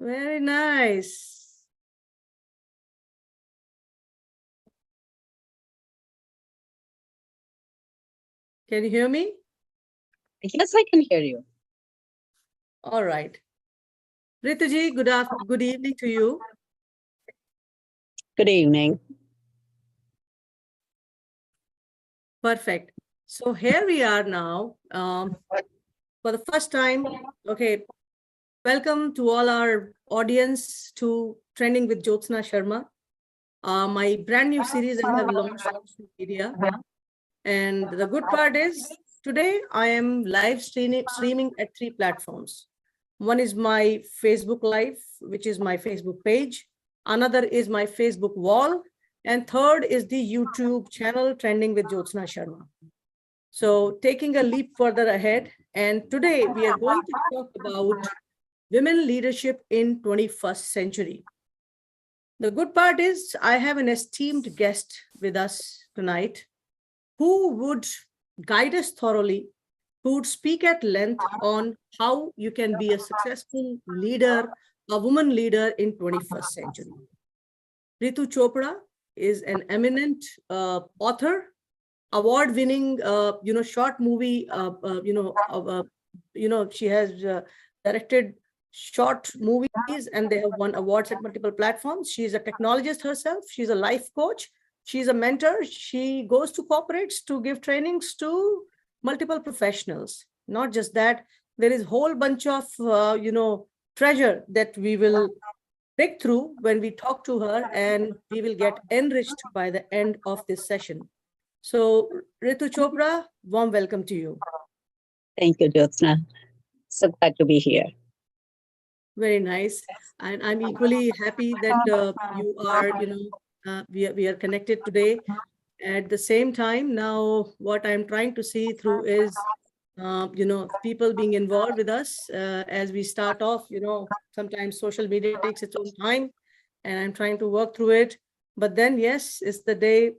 Very nice. Can you hear me? Yes, I can hear you. All right. Rituji, good evening to you. Good evening. Perfect. So here we are now for the first time. Okay. Welcome to all our audience to Trending with Jyotsna Sharma, my brand new series I have launched on social media. And the good part is today I am live streaming at 3 platforms. One is my Facebook Live, which is my Facebook page. Another is my Facebook wall. And third is the YouTube channel Trending with Jyotsna Sharma. So taking a leap further ahead. And today we are going to talk about women leadership in 21st century. The good part is I have an esteemed guest with us tonight who would guide us thoroughly, who would speak at length on how you can be a successful leader, a woman leader in 21st century. Ritu Chopra is an eminent author, award-winning, short movie, she has directed short movies and they have won awards at multiple platforms. She's a technologist herself. She's a life coach. She's a mentor. She goes to corporates to give trainings to multiple professionals. Not just that, there is a whole bunch of, treasure that we will break through when we talk to her, and we will get enriched by the end of this session. So, Ritu Chopra, warm welcome to you. Thank you, Jyotsna. So glad to be here. Very nice. And I'm equally happy that you are, we are connected today. At the same time, now what I'm trying to see through is, people being involved with us as we start off, sometimes social media takes its own time and I'm trying to work through it. But then, yes, it's the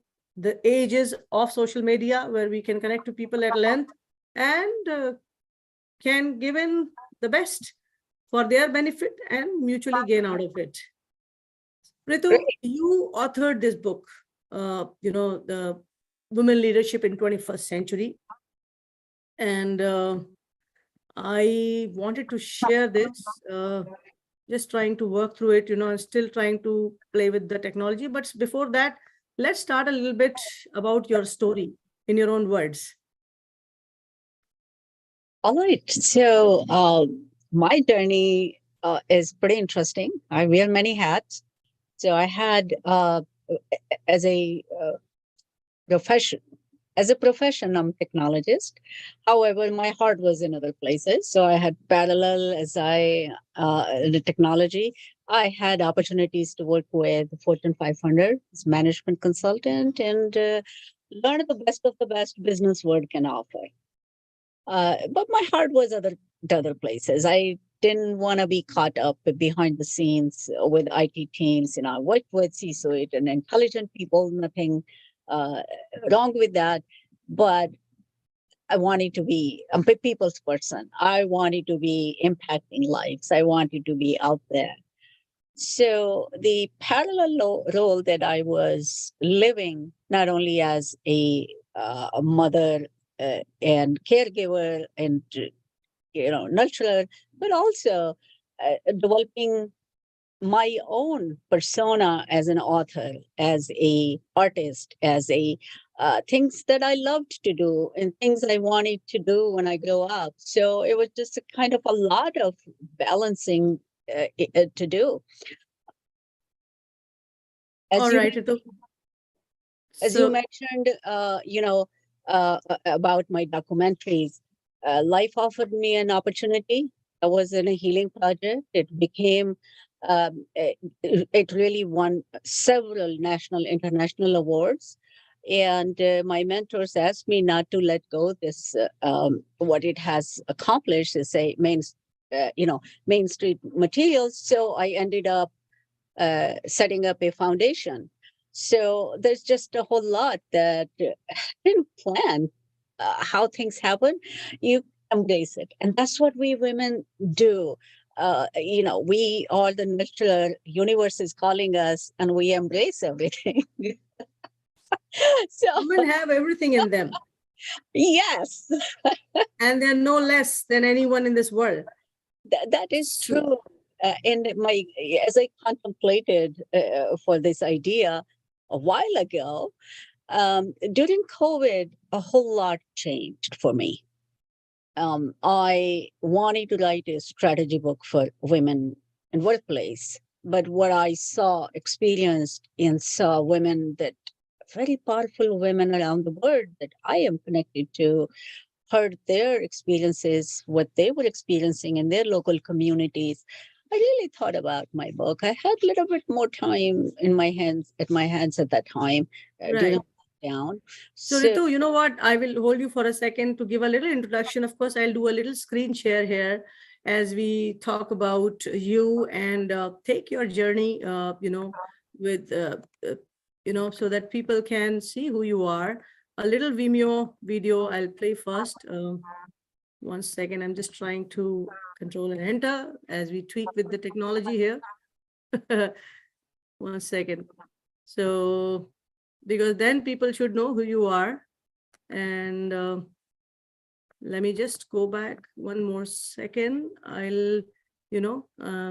ages of social media where we can connect to people at length and can give in the best for their benefit and mutually gain out of it. Ritu, you authored this book, the Women Leadership in 21st Century. And I wanted to share this, just trying to work through it, and still trying to play with the technology. But before that, let's start a little bit about your story in your own words. All right. So my journey is pretty interesting. I wear many hats. So I had as a profession, I'm a technologist. However, my heart was in other places. So I had parallel as the technology. I had opportunities to work with Fortune 500 as management consultant and learn the best business world can offer. But my heart was other places. I didn't want to be caught up behind the scenes with IT teams. I worked with C-suite and intelligent people, nothing wrong with that. But I wanted to be a people's person. I wanted to be impacting lives. I wanted to be out there. So the parallel role that I was living, not only as a mother and caregiver and nurturer, but also developing my own persona as an author, as a artist, as a things that I loved to do and things I wanted to do when I grow up. So it was just a kind of a lot of balancing to do. As All you right. as you mentioned, about my documentaries, life offered me an opportunity. I was in a healing project. It became, it really won several national, international awards. And my mentors asked me not to let go this, what it has accomplished is a Main Street materials. So I ended up setting up a foundation. So there's just a whole lot that I didn't plan how things happen. You embrace it. And that's what we women do. we all the natural universe is calling us and we embrace everything. So, Women have everything in them, yes, and they're no less than anyone in this world. that is So, true. As I contemplated for this idea a while ago, during COVID, a whole lot changed for me. I wanted to write a strategy book for women in workplace, but what I saw, experienced, and saw women that very powerful women around the world that I am connected to, heard their experiences, what they were experiencing in their local communities. I really thought about my book. I had a little bit more time in my hands at that time during right. lockdown. So So Ritu, you know what? I will hold you for a second to give a little introduction. Of course, I'll do a little screen share here as we talk about you and take your journey, with, so that people can see who you are. A little Vimeo video I'll play first. 1 second, I'm just trying to control and enter as we tweak with the technology here. 1 second. So, because then people should know who you are. And let me just go back 1 more second. I'll,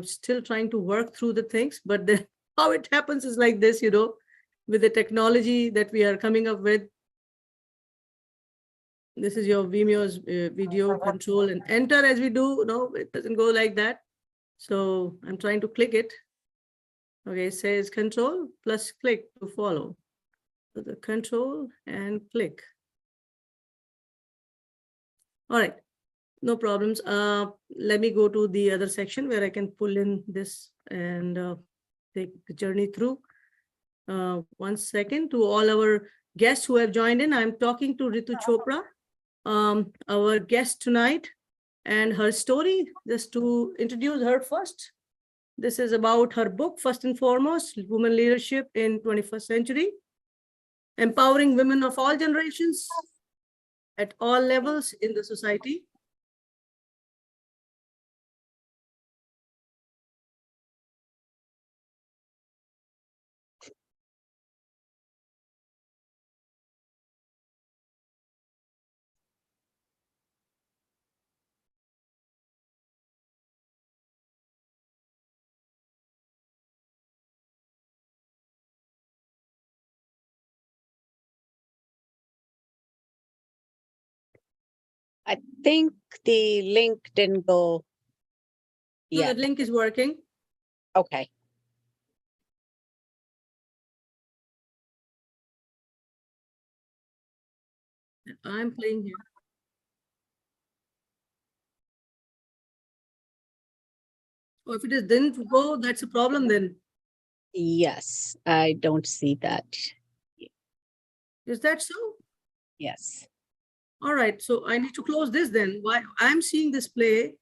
still trying to work through the things, but then how it happens is like this, with the technology that we are coming up with. This is your Vimeo's video control and enter as we do. No, it doesn't go like that. So I'm trying to click it. Okay, it says control plus click to follow. So the control and click. All right, no problems. Let me go to the other section where I can pull in this and take the journey through. 1 second. To all our guests who have joined in, I'm talking to Ritu Chopra, our guest tonight, and her story. Just to introduce her first, this is about her book, first and foremost, Women Leadership in 21st Century, empowering women of all generations at all levels in the society. I think the link didn't go No, yet. the link is working. Okay. I'm playing here. Oh, if it is didn't go, that's a problem then. Yes, I don't see that. Is that so? Yes. All right, so I need to close this then. Why I'm seeing this play.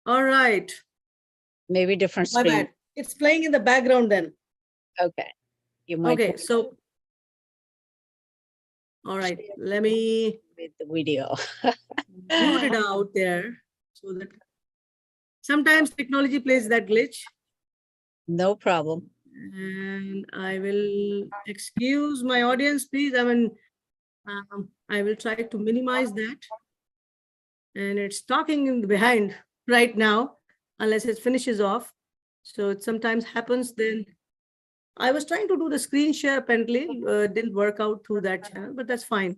All right, Maybe different my screen. bad. It's playing in the background then. Okay. You might Okay, so all right, let me with the video. mute it out there so that sometimes technology plays that glitch. No problem. And I will excuse my audience, please. I mean, I will try to minimize that. And it's talking in the behind right now, unless it finishes off. So it sometimes happens then. I was trying to do the screen share, apparently didn't work out through that channel, but that's fine.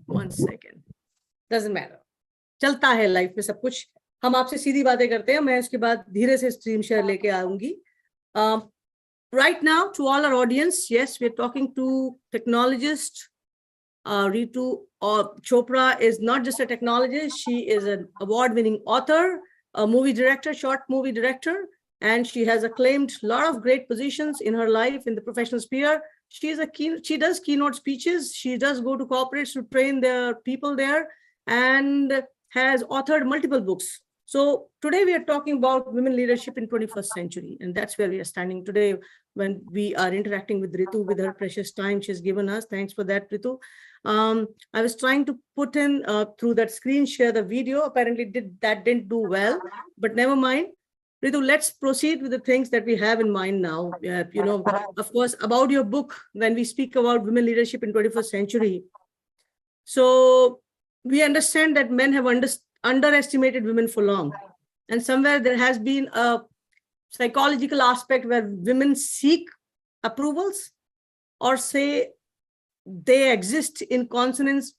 1 second. Doesn't matter. चलता है life में सब कुछ. हम आपसे सीधी बातें करते हैं. मैं उसके बाद धीरे से स्ट्रीम शेयर लेके आऊंगी. Right now, to all our audience, yes, we're talking to technologist Ritu Chopra is not just a technologist, she is an award-winning author, a movie director, short movie director, and she has acclaimed a lot of great positions in her life in the professional sphere. She does keynote speeches. She does go to corporates to train their people there, and has authored multiple books. So today we are talking about women leadership in 21st century, and that's where we are standing today when we are interacting with Ritu with her precious time she's given us. Thanks for that, Ritu. I was trying to put in through that screen share the video. Apparently, didn't do well, but never mind. Ritu, let's proceed with the things that we have in mind now. Of course, about your book, when we speak about women leadership in 21st century. So we understand that men have underestimated women for long. And somewhere there has been a psychological aspect where women seek approvals or say they exist in consonance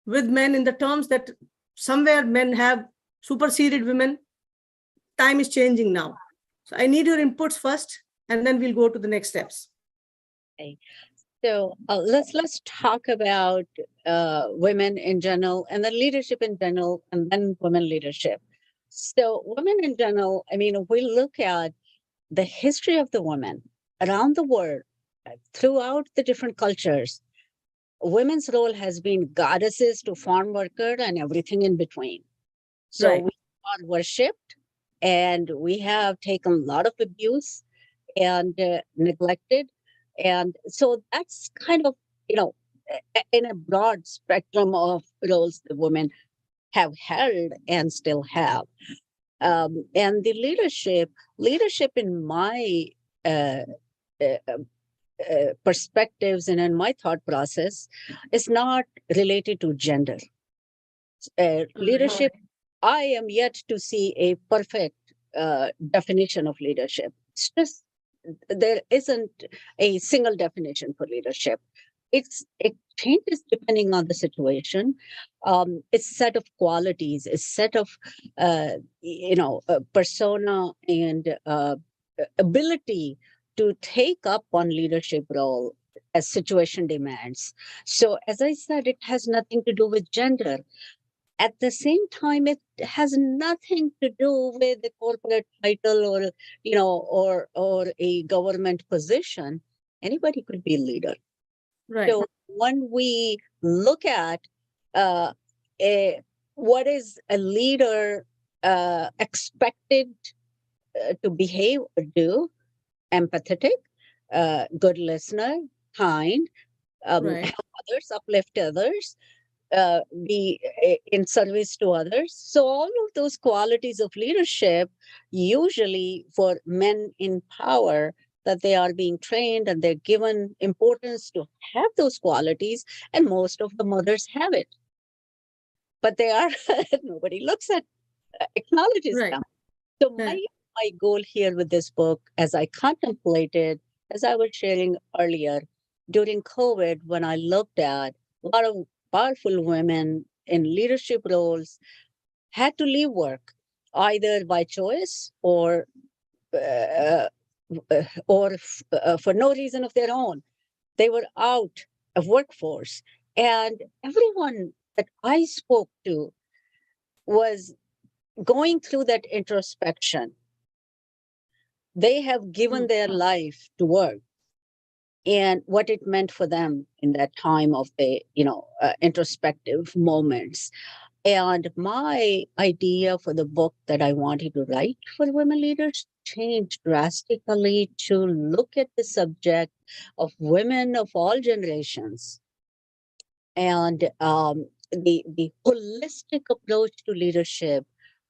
with men in the terms that somewhere men have superseded women. Time is changing now. So I need your inputs first, and then we'll go to the next steps. Okay. So let's talk about women in general, and then leadership in general, and then women leadership. So women in general, I mean, we look at the history of the women around the world, throughout the different cultures. Women's role has been goddesses to farm worker and everything in between. So Right. we are worshipped, and we have taken a lot of abuse and neglected. And so that's kind of, in a broad spectrum of roles the women have held and still have. And the leadership in my uh, uh, perspectives and in my thought process is not related to gender. Leadership, I am yet to see a perfect definition of leadership. It's just there isn't a single definition for leadership. It changes depending on the situation. It's set of qualities, it's set of persona and ability to take up on leadership role as situation demands. So as I said, it has nothing to do with gender. At the same time, it has nothing to do with the corporate title or or a government position. Anybody could be a leader. Right. So when we look at uh, what is a leader expected to behave or do, empathetic, good listener, kind, Right. help others, uplift others, be in service to others. So all of those qualities of leadership, usually for men in power, that they are being trained and they're given importance to have those qualities, and most of the mothers have it. But they are nobody looks at acknowledges Right. them. So Right. my goal here with this book, as I contemplated, as I was sharing earlier, during COVID, when I looked at a lot of powerful women in leadership roles had to leave work, either by choice uh, for no reason of their own. They were out of workforce, and everyone that I spoke to was going through that introspection. They have given their life to work, and what it meant for them in that time of the introspective moments. And my idea for the book that I wanted to write for women leaders changed drastically to look at the subject of women of all generations, and the holistic approach to leadership.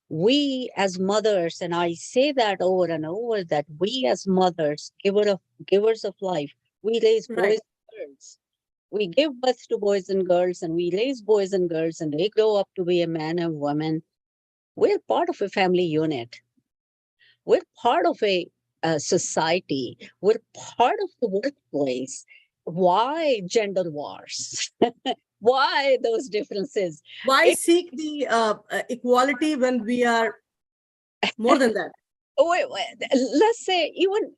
We as mothers, and I say that over and over, that we as mothers, givers of life, we raise Right. boys and girls. We give birth to boys and girls, and we raise boys and girls, and they grow up to be a man and woman. We're part of a family unit. We're part of a society. We're part of the workplace. Why gender wars? Why those differences? Why It, seek the equality when we are more than that? let's say even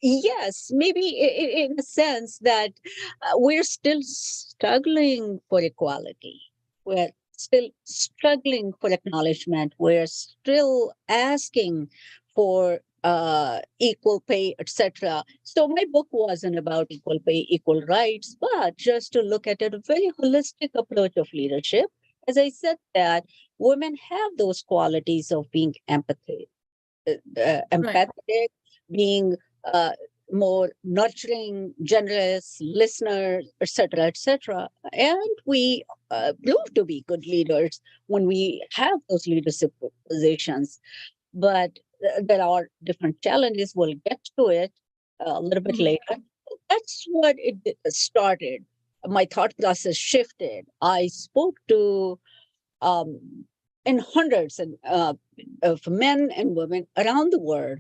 yes, maybe in a sense that we're still struggling for equality. We're still struggling for acknowledgement. We're still asking for equal pay, etc. So my book wasn't about equal pay, equal rights, but just to look at a very holistic approach of leadership. As I said, that women have those qualities of being Right. empathetic, being more nurturing, generous listener, etc., etc. And we prove to be good leaders when we have those leadership positions. But there are different challenges. We'll get to it a little bit Mhm. later. That's what it started. My thought process shifted. I spoke to in hundreds of men and women around the world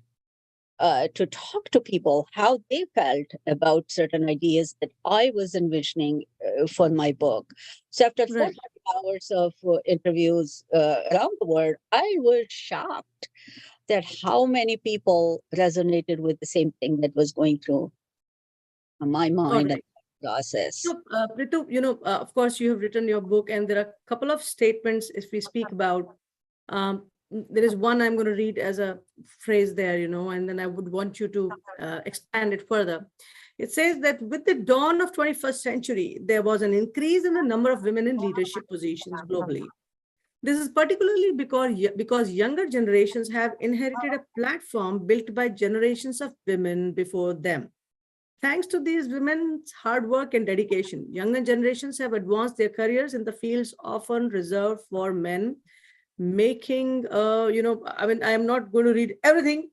to talk to people how they felt about certain ideas that I was envisioning for my book. So after Right. 400 hours of interviews around the world, I was shocked that how many people resonated with the same thing that was going through my All mind and right. process. So, Ritu, of course, you have written your book, and there are a couple of statements if we speak about. There is one I'm going to read as a phrase there, and then I would want you to expand it further. It says that with the dawn of 21st century, there was an increase in the number of women in leadership positions globally. This is particularly because younger generations have inherited a platform built by generations of women before them. Thanks to these women's hard work and dedication, younger generations have advanced their careers in the fields often reserved for men, making, I mean, I am not going to read everything.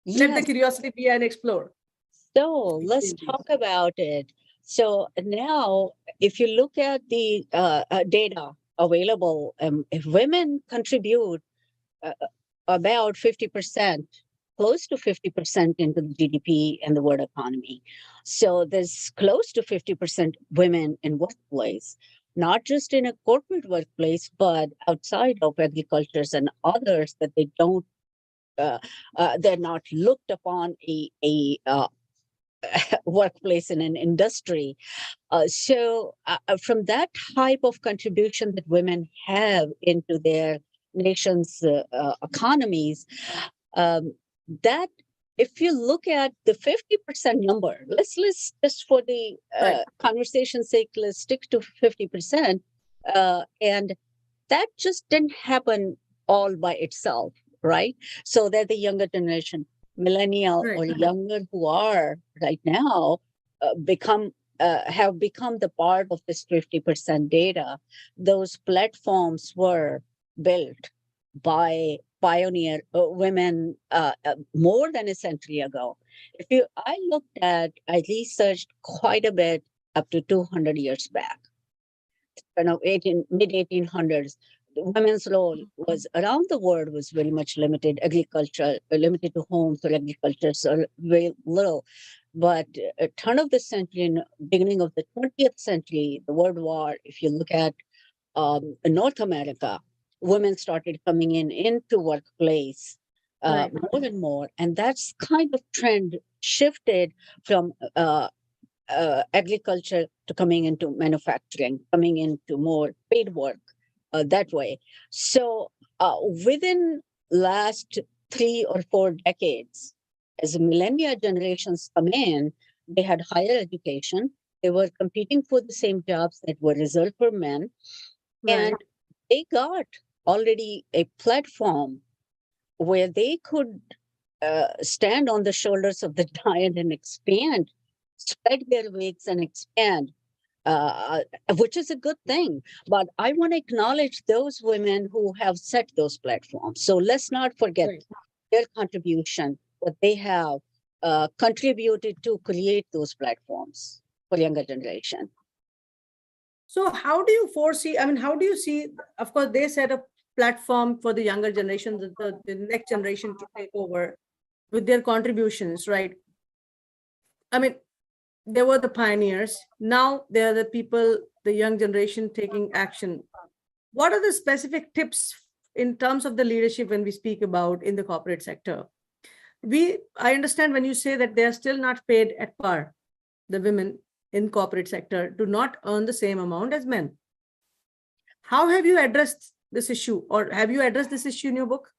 Let the Yes. curiosity be and explore. So let's talk about it. So now, if you look at the data available, if women contribute uh, about 50%, close to 50% into the GDP and the world economy. So there's close to 50% women in workplace, not just in a corporate workplace, but outside of agricultures and others that they don't, they're not looked upon a workplace in an industry. From that type of contribution that women have into their nation's economies, um, that if you look at the 50% number, let's just for the Right. conversation's sake, let's stick to 50%. And that just didn't happen all by itself, right? So that the younger generation, millennial Right. or younger who are right now, have become the part of this 50% data. Those platforms were built by pioneer women more than a century ago. I researched quite a bit up to 200 years back, 18 mid 1800s. The women's role was around the world was very much limited. Agriculture, limited to homes or agriculture, so very little. But turn of the century and beginning of the 20th century, the World War, if you look at North America, women started coming into workplace Right. more and more, and that's kind of trend shifted from agriculture to coming into manufacturing, coming into more paid work that way. So within last 3 or 4 decades, as millennia generations come in, they had higher education. They were competing for the same jobs that were reserved for men, and Right. they got already a platform where they could stand on the shoulders of the giant and expand, spread their wings and expand, uh, which is a good thing. But I want to acknowledge those women who have set those platforms. So let's not forget Right. their contribution, what they have contributed to create those platforms for younger generation. So, how do you foresee? I mean, how do you see? Of course, they set a platform for the younger generation, the next generation to take over with their contributions, right? I mean, they were the pioneers. Now they're the people, the young generation taking action. What are the specific tips in terms of the leadership when we speak about in the corporate sector? I understand when you say that they are still not paid at par, the women in corporate sector do not earn the same amount as men. How have you addressed this issue, or have you addressed this issue in your book?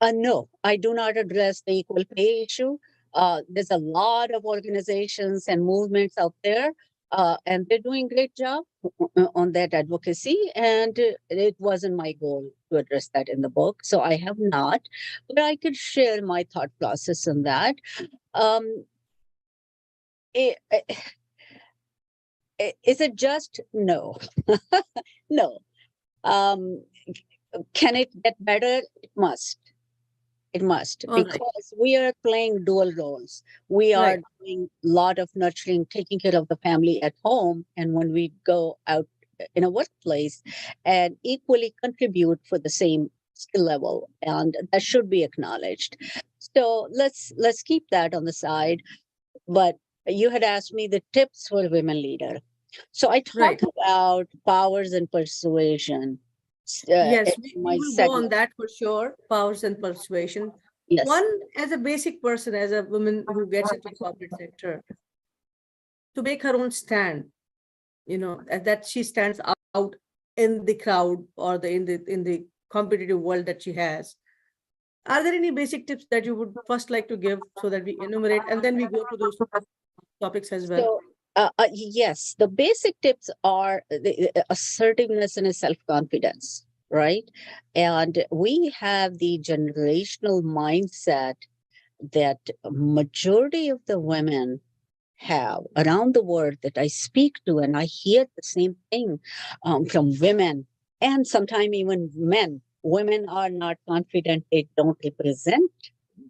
No, I do not address the equal pay issue. There's a lot of organizations and movements out there, and they're doing great job on that advocacy. And it wasn't my goal to address that in the book, so I have not. But I could share my thought process on that. Um, i- i- is it just no? No. Um, can it get better? It must. It must, All right. because we are playing dual roles. We are Right. doing a lot of nurturing, taking care of the family at home, and when we go out in a workplace, and equally contribute for the same skill level, and that should be acknowledged. So let's keep that on the side. But you had asked me the tips for a women leader. So I talk Right. about powers and persuasion Yes, in we my will go on segment. that for sure. Powers and persuasion. Yes. One, as a basic person, as a woman who gets into corporate sector, to make her own stand, that she stands out in the crowd or in the competitive world that she has. Are there any basic tips that you would first like to give so that we enumerate and then we go to those topics as well? So, yes, the basic tips are the assertiveness and self confidence, right? And we have the generational mindset that a majority of the women have around the world that I speak to, and I hear the same thing from women and sometimes even men. Women are not confident, they don't represent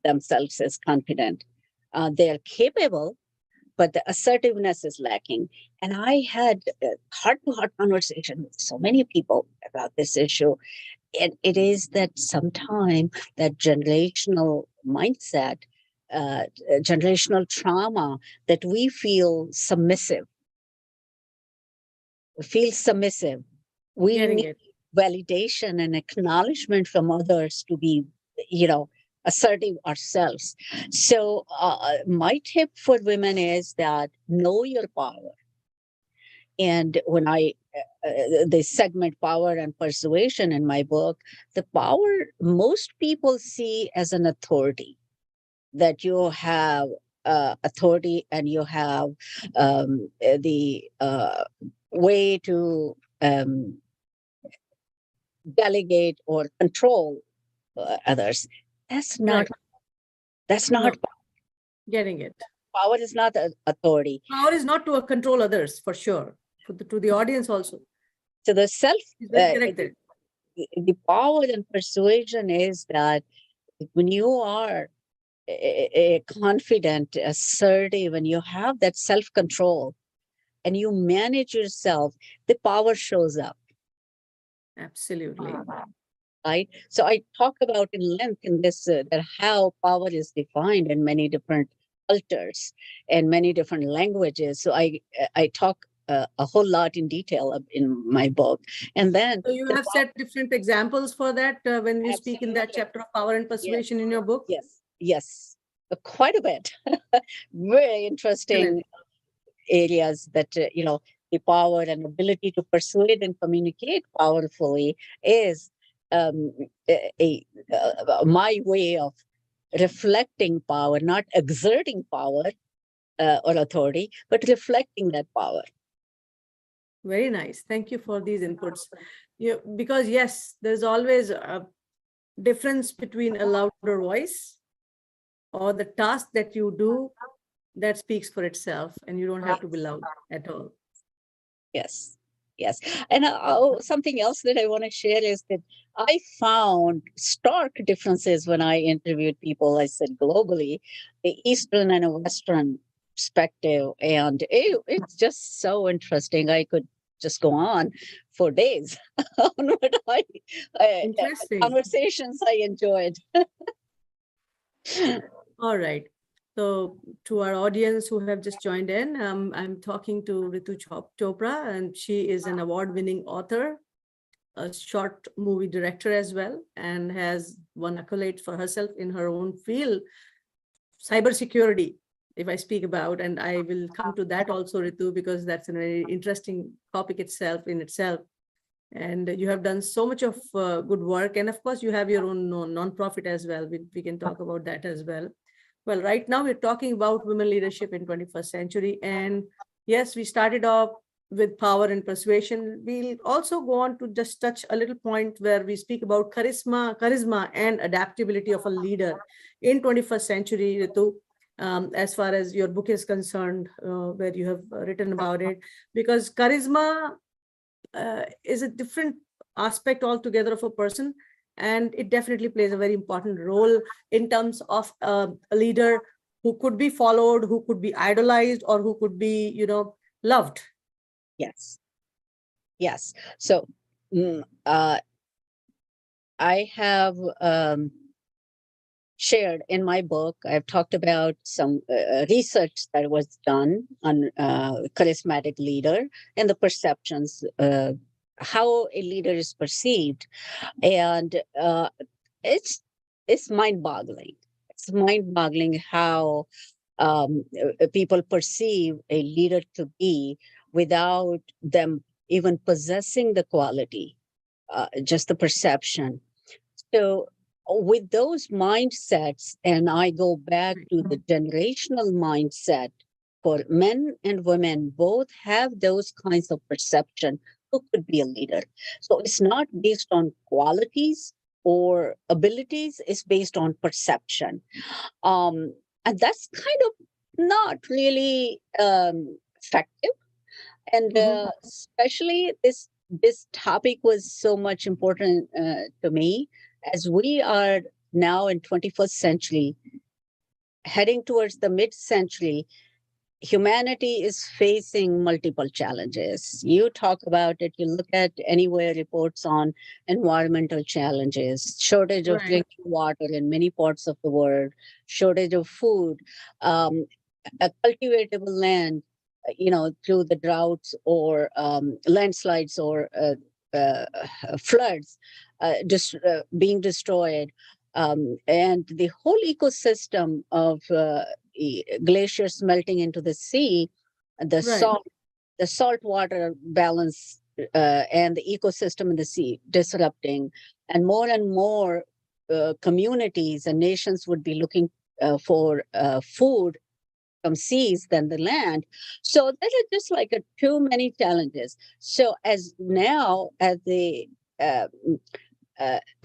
themselves as confident. They are capable, but the assertiveness is lacking. And I had heart to heart conversation with so many people about this issue. And it is that sometime that generational mindset, generational trauma, that we feel submissive. We Getting need it. validation and acknowledgement from others to be, you know, assertive ourselves. So, my tip for women is that know your power. And when they segment power and persuasion in my book, the power most people see as an authority, that you have authority and you have the way to delegate or control others. That's not Right. that's No, not getting it. power. Is not authority. Power is not to control others, for sure. To the audience also. So the self He's very correct there. the power and persuasion is that when you are confident, assertive, and you have that self control and you manage yourself, the power shows up. Absolutely. Right. So I talk about in length in this that how power is defined in many different cultures and many different languages. So I talk a whole lot in detail in my book, and then So you the have set different examples for that when you speak in that absolutely chapter of power and yes, persuasion in your book? yes, quite a bit. Very Excellent. interesting areas that the power and ability to persuade and communicate powerfully is um, my way of reflecting power, not exerting power or authority, but reflecting that power. Very nice. Thank you for these inputs. Because yes, there's always a difference between a louder voice or the task that you do that speaks for itself, and you don't have to be loud at all. Yes, yes. And something else that I want to share is that I found stark differences when I interviewed people. I said globally, the Eastern and a Western perspective, and it's just so interesting. I could just go on for days on what Interesting. conversations I enjoyed. All right. So to our audience who have just joined in, I'm talking to Ritu Chopra, and she is an award-winning author, a short movie director as well, and has won accolades for herself in her own field, cybersecurity, if I speak about, and I will come to that also, Ritu, because that's a very interesting topic in itself. And you have done so much of good work. And of course, you have your own non-profit as well. We can talk about that as well. Well, right now we're talking about women leadership in 21st century. And yes, we started off with power and persuasion. We'll also go on to just touch a little point where we speak about charisma and adaptability of a leader in 21st century, Ritu. as far as your book is concerned, where you have written about it, because charisma is a different aspect altogether of a person, and it definitely plays a very important role in terms of a leader who could be followed, who could be idolized, or who could be, loved. Yes. Yes. So I have shared in my book, I've talked about some research that was done on charismatic leader and the perceptions, how a leader is perceived. And it's it's mind-boggling. It's mind-boggling how people perceive a leader to be without them even possessing the quality, just the perception. So, with those mindsets, and I go back to the generational mindset for men and women, both have those kinds of perception who could be a leader. So, it's not based on qualities or abilities, it's based on perception. And that's kind of not really effective. And especially this topic was so much important to me, as we are now in 21st century, heading towards the mid-century. Humanity is facing multiple challenges. You talk about it, you look at anywhere reports on environmental challenges, shortage of Right. drinking water in many parts of the world, shortage of food, um, a cultivatable land, through the droughts or landslides or uh, floods just being destroyed. And the whole ecosystem of glaciers melting into the sea, the Right. salt water balance, and the ecosystem in the sea disrupting, and more communities and nations would be looking for food from seas than the land. So there are just like too many challenges. So as now at the uh,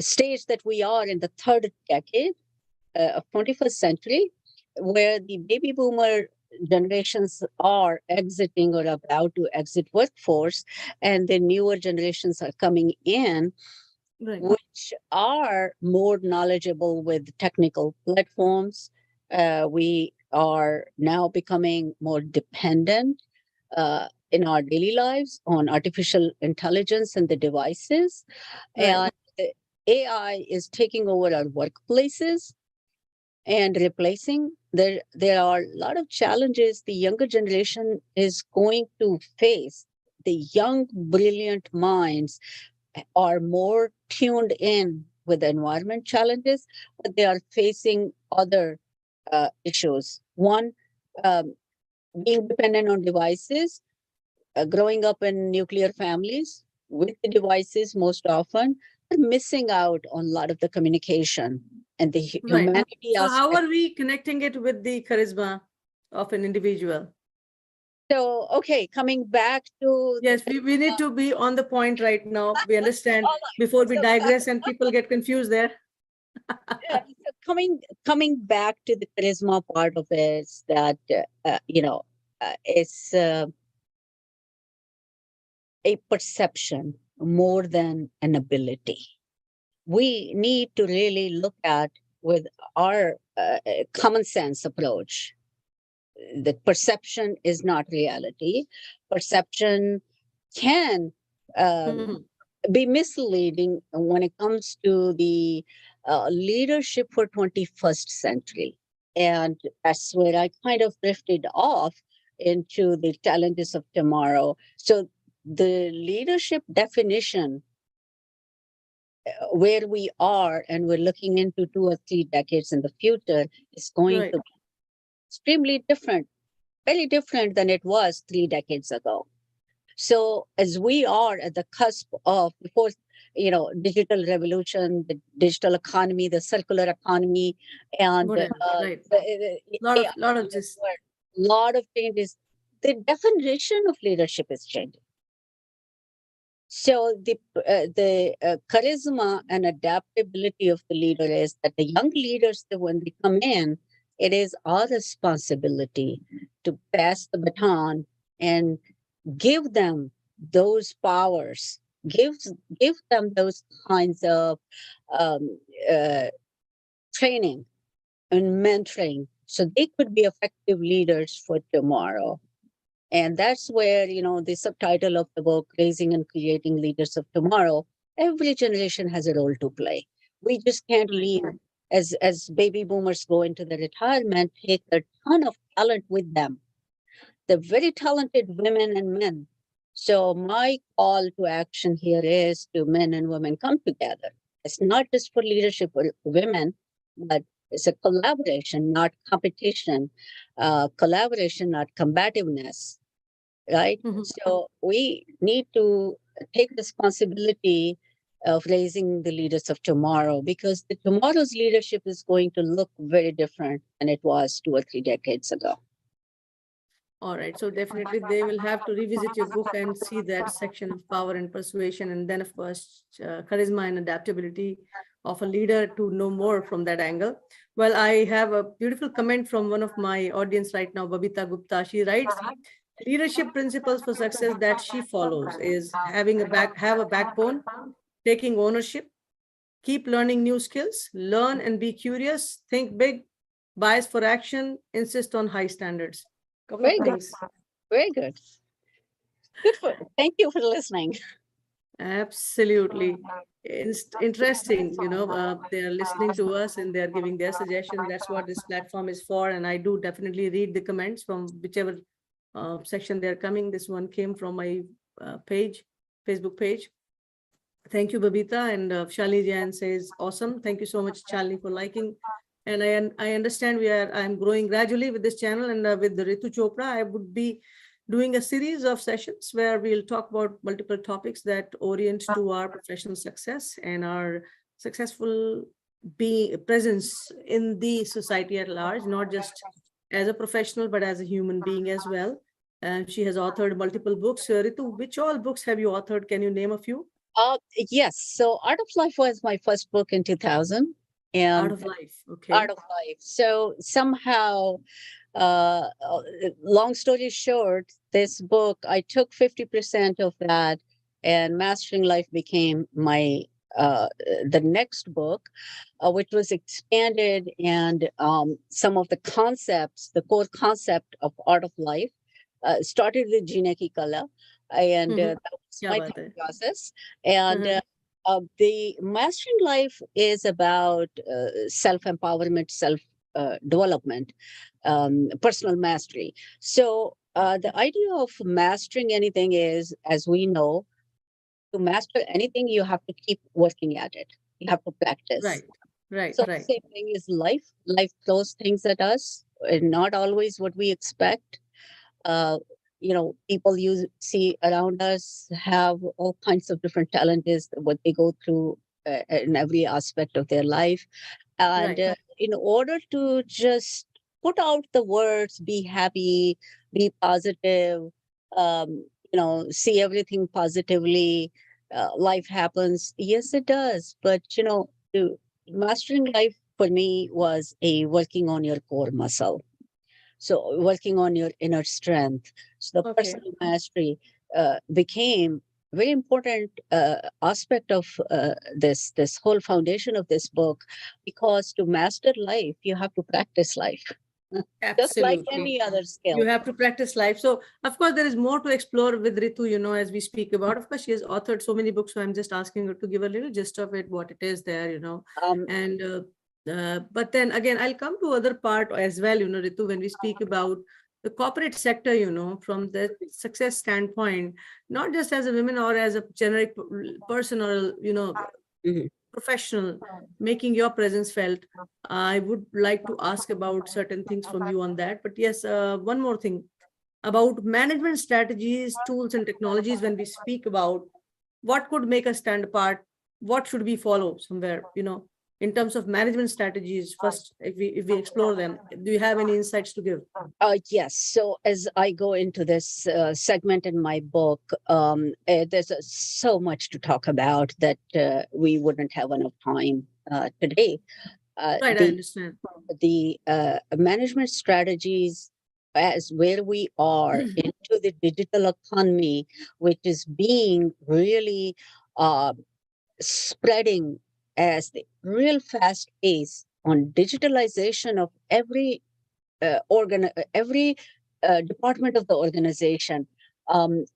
stage that we are in the third decade of 21st century, where the baby boomer generations are exiting or about to exit workforce, and the newer generations are coming in, Right. which are more knowledgeable with technical platforms. We are now becoming more dependent in our daily lives on artificial intelligence and the devices. Right. And AI is taking over our workplaces and replacing. There are a lot of challenges the younger generation is going to face. The young, brilliant minds are more tuned in with the environment challenges, but they are facing other issues. One, um, being dependent on devices, growing up in nuclear families with the devices most often, are missing out on a lot of the communication and the Right. humanity So how aspect. are we connecting it with the charisma of an individual? So, okay, coming back to Yes, we need to be on the point right now. We understand all right. before we So, digress and people get confused there. so coming back to the charisma part of it, is that it's a perception more than an ability. We need to really look at with our common sense approach that perception is not reality. Perception can um, Mhm. be misleading when it comes to the leadership for 21st century. And that's where I kind of drifted off into the challenges of tomorrow. So the leadership definition, where we are and we're looking into 2 or 3 decades in the future, is going Right. to be extremely different, very different than it was 3 decades ago. So as we are at the cusp of before, digital revolution, the digital economy, the circular economy, and Whatever. Right. AI, Lot of this. a lot of changes. The definition of leadership is changing. So the charisma and adaptability of the leader is that the young leaders, that when they come in, it is our responsibility to pass the baton and give them those powers, give give them those kinds of um, uh, training and mentoring so they could be effective leaders for tomorrow. And that's where, the subtitle of the book, Raising and Creating Leaders of Tomorrow, every generation has a role to play. We just can't leave as baby boomers go into the retirement, take a ton of talent with them. They're very talented women and men. So my call to action here is to men and women come together. It's not just for leadership for women, but it's a collaboration, not competition. Collaboration, not combativeness, right? Mhm. So we need to take responsibility of raising the leaders of tomorrow, because the tomorrow's leadership is going to look very different than it was 2 or 3 decades ago. All right. So definitely they will have to revisit your book and see that section of power and persuasion. And then, of course, charisma and adaptability of a leader to know more from that angle. Well, I have a beautiful comment from one of my audience right now, Babita Gupta. She writes, leadership principles for success that she follows is have a backbone, taking ownership, keep learning new skills, learn and be curious, think big, bias for action, insist on high standards. Couple of Very good. things. Very good. Good for thank you for listening. Absolutely. It's interesting, they're listening to us and they're giving their suggestions. That's what this platform is for. And I do definitely read the comments from whichever section they're coming. This one came from my Facebook page. Thank you, Babita. And Shalini Jain says, awesome. Thank you so much, Shalini, for liking. And I understand I'm growing gradually with this channel, and with the Ritu Chopra, I would be doing a series of sessions where we'll talk about multiple topics that orient to our professional success and our successful presence in the society at large, not just as a professional, but as a human being as well. And she has authored multiple books. Ritu, which all books have you authored? Can you name a few? Yes. So Art of Life was my first book in 2000. Art And of Life. Okay. Art of Life. So somehow, long story short, this book, I took 50% of that, and Mastering Life became my the next book, which was expanded, and some of the concepts, the core concept of Art of Life, started with Jeene Ki Kala, and that was Kya my baat thought hai. process. And the Mastering Life is about self empowerment, self development, personal mastery. So the idea of mastering anything is, as we know, to master anything, you have to keep working at it. You have to practice. Right, right, So the right, same thing is life. Life throws things at us, and not always what we expect. Uh, People you see around us have all kinds of different challenges, what they go through in every aspect of their life. And right. in order to just put out the words, be happy, be positive, see everything positively, life happens. Yes, it does. But, mastering life for me was a working on your core muscle. So working on your inner strength. So the Okay. personal mastery became very important aspect of this whole foundation of this book, because to master life, you have to practice life, just like Absolutely. any other You skill. have to practice life. So, of course, there is more to explore with Ritu, as we speak about. Of course, she has authored so many books, so I'm just asking her to give a little gist of it, what it is there. Um, And but then again, I'll come to other part as well, Ritu, when we speak about the corporate sector, from the success standpoint, not just as a woman or as a generic person or, mhm. professional, making your presence felt. I would like to ask about certain things from you on that. But yes, one more thing about management strategies, tools, and technologies. When we speak about what could make us stand apart, what should we follow somewhere, in terms of management strategies. First, if we explore them, do you have any insights to give? Yes. So as I go into this segment in my book, there's so much to talk about that we wouldn't have enough time today. Right, I The understand. the management strategies as where we are into the digital economy, which is being really uh, spreading as the real fast pace on digitalization of every department of the organization.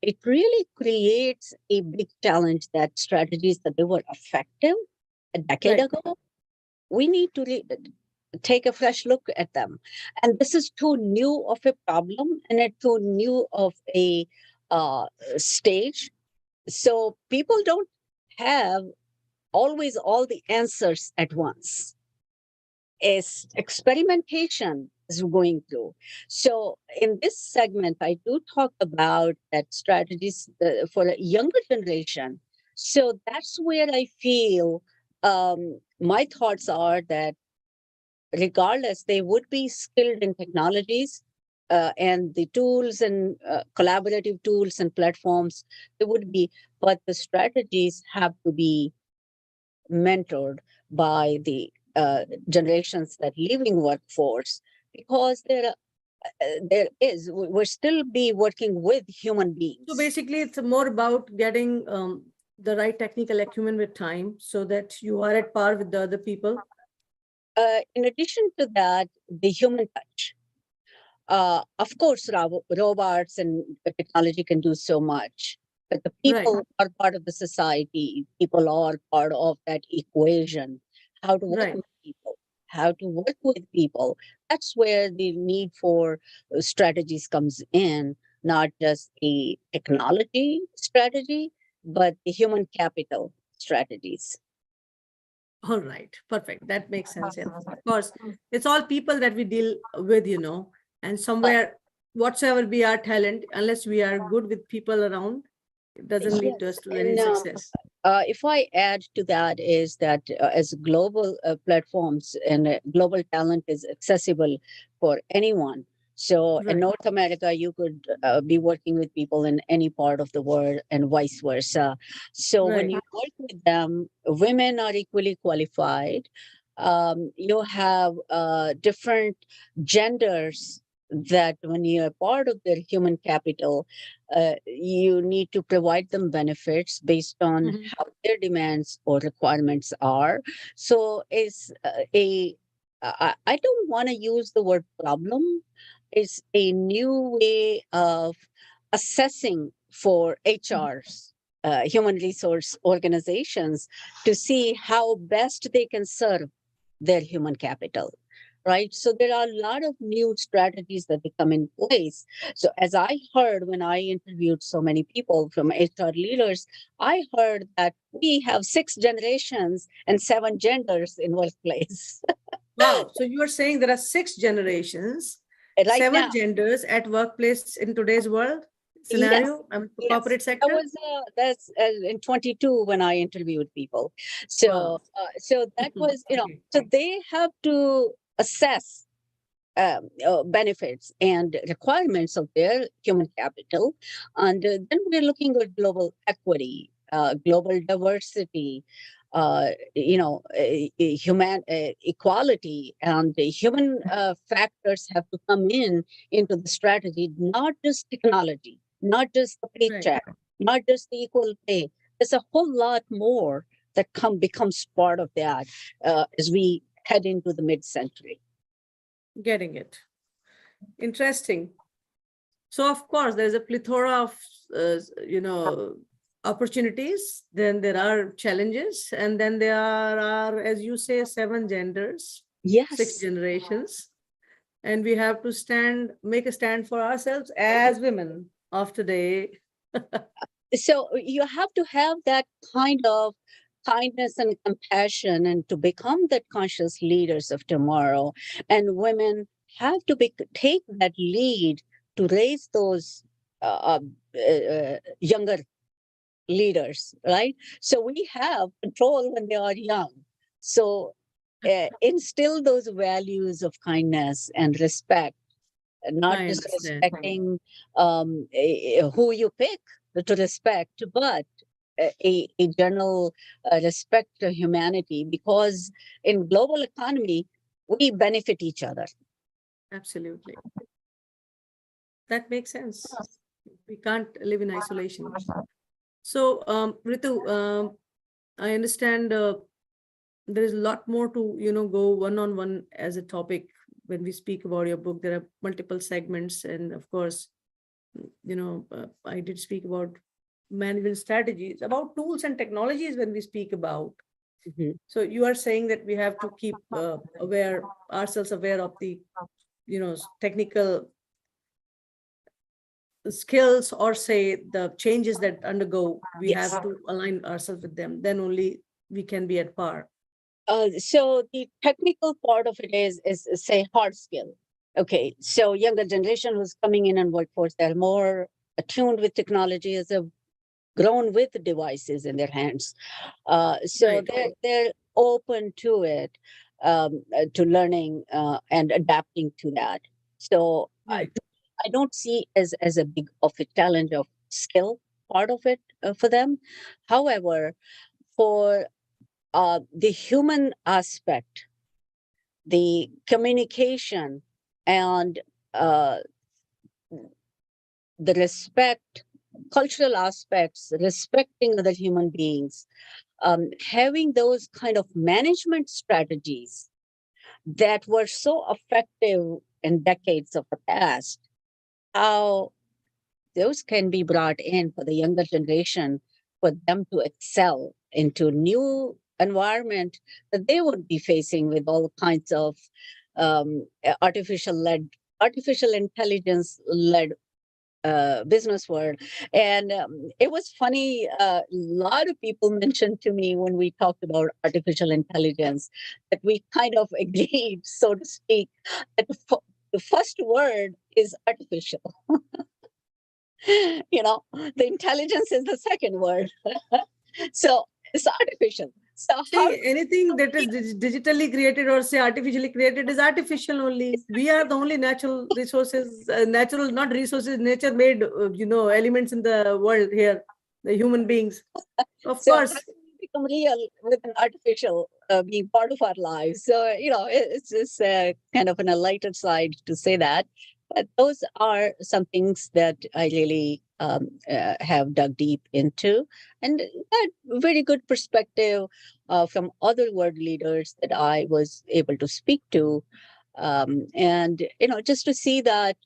It really creates a big challenge that strategies that they were effective a decade Right. ago, we need to take a fresh look at them. And this is too new of a problem and a too new of a uh, stage. So people don't have always all the answers at once. Is experimentation is going through. So in this segment, I do talk about that strategies for a younger generation. So that's where I feel my thoughts are that regardless, they would be skilled in technologies and the tools and collaborative tools and platforms, they would be, but the strategies have to be mentored by the generations that leaving workforce because there is we're still be working with human So beings. basically, it's more about getting the right technical acumen with time so that you are at par with the other people. In addition to that, the human touch. Of course, robots and the technology can do so much, but the Right. people are part of the society. People are part of that equation. How to work Right. with people, how to work with people. That's where the need for strategies comes in, not just the technology strategy, but the human capital strategies. All right. Perfect. That makes sense. Yes. Of course, it's all people that we deal with, and Uh, somewhere, whatsoever be our talent, unless we are good with people around, it doesn't lead to yes, us to any and success. if I add to that is that as global platforms and global talent is accessible for anyone. So in Right. North America, you could be working with people in any part of the world and vice versa. So when Right. you work with them, women are equally qualified. You have different genders that when you're part of their human capital, you need to provide them benefits based on Mhm. how their demands or requirements are. So it's I don't want to use the word problem. It's a new way of assessing for Mhm. HRs, human resource organizations, to see how best they can serve their human capital, right? So there are a lot of new strategies that they come in place. So as I heard when I interviewed so many people from HR leaders, I heard that we have 6 generations and 7 genders in workplace Wow. So you are saying there are 6 generations, right seven now. genders at workplace in today's world Yes, scenario, yes. corporate That sector? was that's in 22 when I interviewed people. So Wow. so that was so they have to assess benefits and requirements of their human capital. And then we're looking at global equity, global diversity, human equality, and the human factors have to come in into the strategy, not just technology, not just the Right. paycheck, not just the equal pay. There's a whole lot more that becomes part of that as we head into the mid-century. Getting it. Interesting. So of course, there's a plethora of opportunities. Then there are challenges, and then there are, as you say, 7 genders, six Yes. generations, and we have to make a stand for ourselves as women of today. So you have to have that kind of kindness and compassion and to become that conscious leaders of tomorrow. And women have to take that lead to raise those younger leaders, right? So we have control when they are young. So instill those values of kindness and respect, not I just understand. respecting who you pick to respect, but a general respect to humanity. Because in global economy, we benefit each other. Absolutely. That makes sense. We can't live in isolation. So, Ritu, I understand there is a lot more to, go one-on-one as a topic when we speak about your book. There are multiple segments. And of course, I did speak about management strategies, about tools and technologies when we speak about. Mhm. So you are saying that we have to keep ourselves aware of the, technical skills, or say the changes that undergo. We Yes. have to align ourselves with them. Then only we can be at par. So the technical part of it is say hard skill. Okay, so younger generation who's coming in and workforce, they're more attuned with technology, as a grown with devices in their hands. So Right. they're open to it, to learning and adapting to that. So Right. I don't see as a big of a challenge of skill part of it for them. However, for the human aspect, the communication, and uh, the respect, cultural aspects, respecting other human beings, having those kind of management strategies that were so effective in decades of the past, how those can be brought in for the younger generation, for them to excel into new environment that they would be facing with all kinds of artificial intelligence led business world. And it was funny, a lot of people mentioned to me when we talked about artificial intelligence that we kind of agreed, so to speak, that the first word is artificial. The intelligence is the second word. So it's artificial. So how See, anything that is digitally created, or say artificially created, is artificial only. We are the only natural resources, not resources, nature made, elements in the world here, the human beings. Of so how course, do we become real with an artificial being part of our lives? So it's just kind of on a lighter side to say that, but those are some things that I really have dug deep into, and had very good perspective from other world leaders that I was able to speak to, and just to see that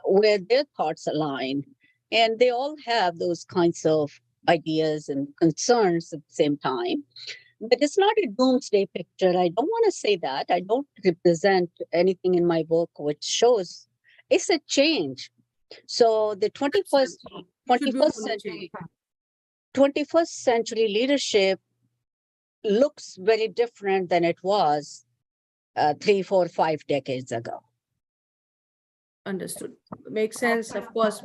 where their thoughts align, and they all have those kinds of ideas and concerns at the same time. But it's not a doomsday picture. I don't want to say that. I don't represent anything in my book which shows it's a change. So the 21st, absolutely. We should be 21st open to change. century, 21st century leadership looks very different than it was 3, 4, 5 decades ago. Understood. Makes sense. Of course,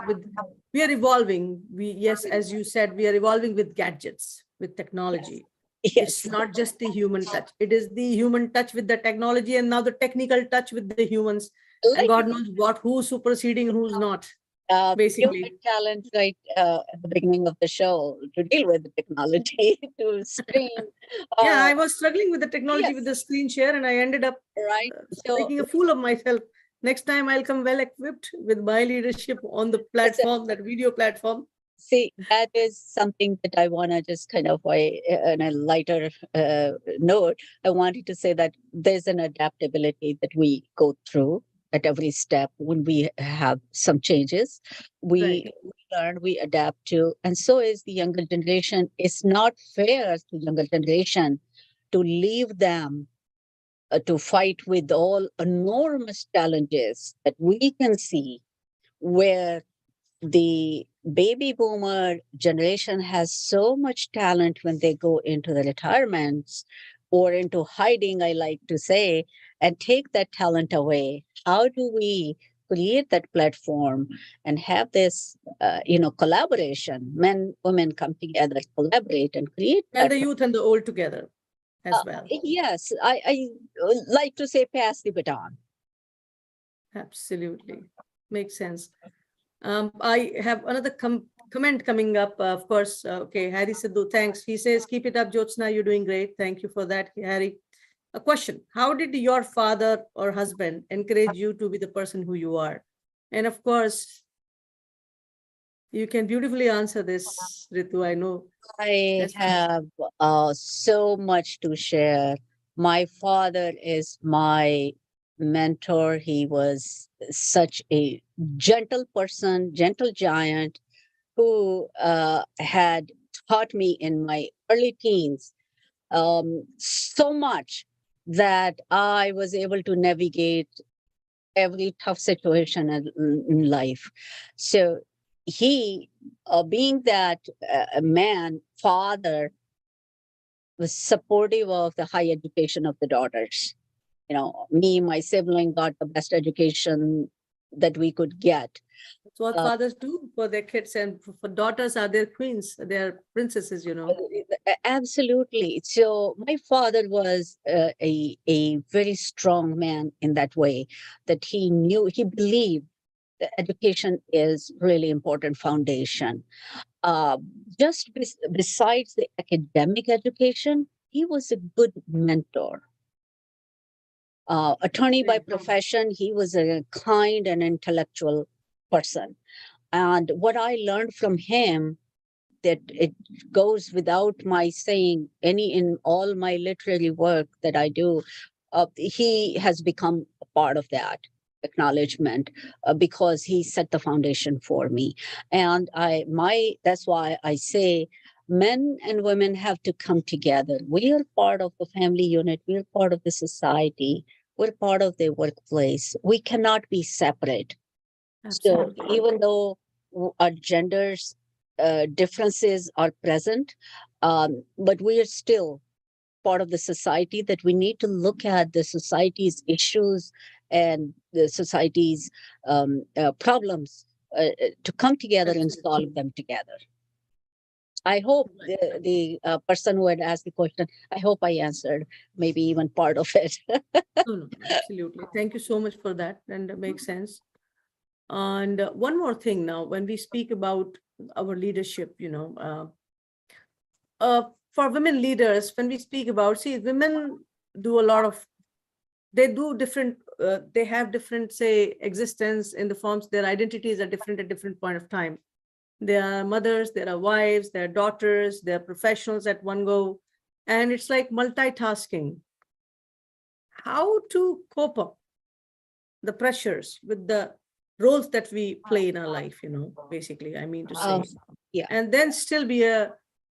we are evolving. Yes, as you said, we are evolving with gadgets, with technology. It's Yes, not just the human touch. It is the human touch with the technology, and now the technical touch with the humans. And like God knows who's superseding and who's not, you had basically. challenge right at the beginning of the show to deal with the technology to screen. Yeah, Uh, I was struggling with the technology with yes, the screen share, and I ended up right. So making a fool of myself. Next time I'll come well equipped with my leadership on the platform, that video platform. see, that is something that I want to just kind of, on a lighter note, I wanted to say that there's an adaptability that we go through at every step when we have some changes. Right. We learn, we adapt to, and so is the younger generation. It's not fair to younger generation to leave them to fight with all enormous challenges that we can see, where the baby boomer generation has so much talent when they go into the retirements or into hiding, I like to say, and take that talent away. How do we create that platform and have this collaboration, men women come together, collaborate and create And the platform. youth and the old together as well. Yes, I like to say pass the baton. Absolutely. Makes sense. I have another comment coming up. Of course, okay, Harry Sidhu, thanks. He says, keep it up, Jyotsna, you're doing great. Thank you for that, Harry. a question. How did your father or husband encourage you to be the person who you are? And of course, you can beautifully answer this, Ritu. I know. I That's have so much to share. My father is my mentor. He was such a gentle person, gentle giant who had taught me in my early teens so much that I was able to navigate every tough situation in life. So he, being that man, father, was supportive of the high education of the daughters. You know, me, my sibling got the best education that we could get. what Uh, fathers do for their kids, and for daughters are their queens, they're princesses, you know. Absolutely. So my father was a very strong man in that way, that he knew, he believed that education is really important foundation. Uh, just besides the academic education, he was a good mentor. Attorney by Great. profession, he was a kind and intellectual person. And what I learned from him, that it goes without my saying, any in all my literary work that I do, he has become a part of that acknowledgement, because he set the foundation for me. And that's why I say men and women have to come together. We are part of the family unit, we're part of the society, we're part of the workplace. We cannot be separate. So Absolutely. even though our genders differences are present, but we are still part of the society, that we need to look at the society's issues and the society's problems, to come together and Absolutely. solve them together. I hope Right. the person who had asked the question, I hope I answered maybe even part of it. No, no, absolutely. Thank you so much for that. And it makes sense. And one more thing now, when we speak about our leadership, for women leaders, when we speak about, see, women do a lot of, they do different, they have different, say, existence in the forms, their identities are different at different point of time. There are mothers, there are wives, there are daughters, there are professionals at one go. And it's like multitasking. How to cope up the pressures with the roles that we play in our life, basically, I mean to um, say, yeah. and then still be a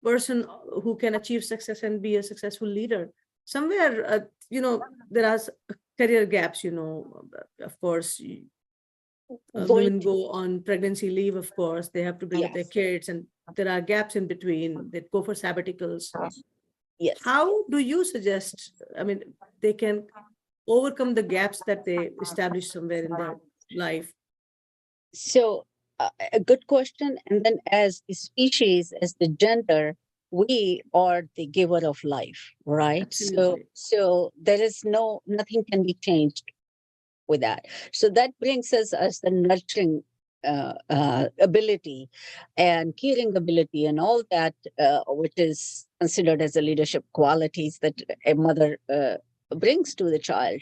person who can achieve success and be a successful leader. Somewhere, there are career gaps, of course, Going women to, go on pregnancy leave, of course, they have to be with their yes, kids, and there are gaps in between, they go for sabbaticals. yes. How do you suggest, I mean, they can overcome the gaps that they establish somewhere in their life? So, a good question. And then, as the species, as the gender, we are the giver of life, right? So, Absolutely. there is nothing can be changed with that. So that brings us as the nurturing ability and caring ability and all that, which is considered as the leadership qualities that a mother brings to the child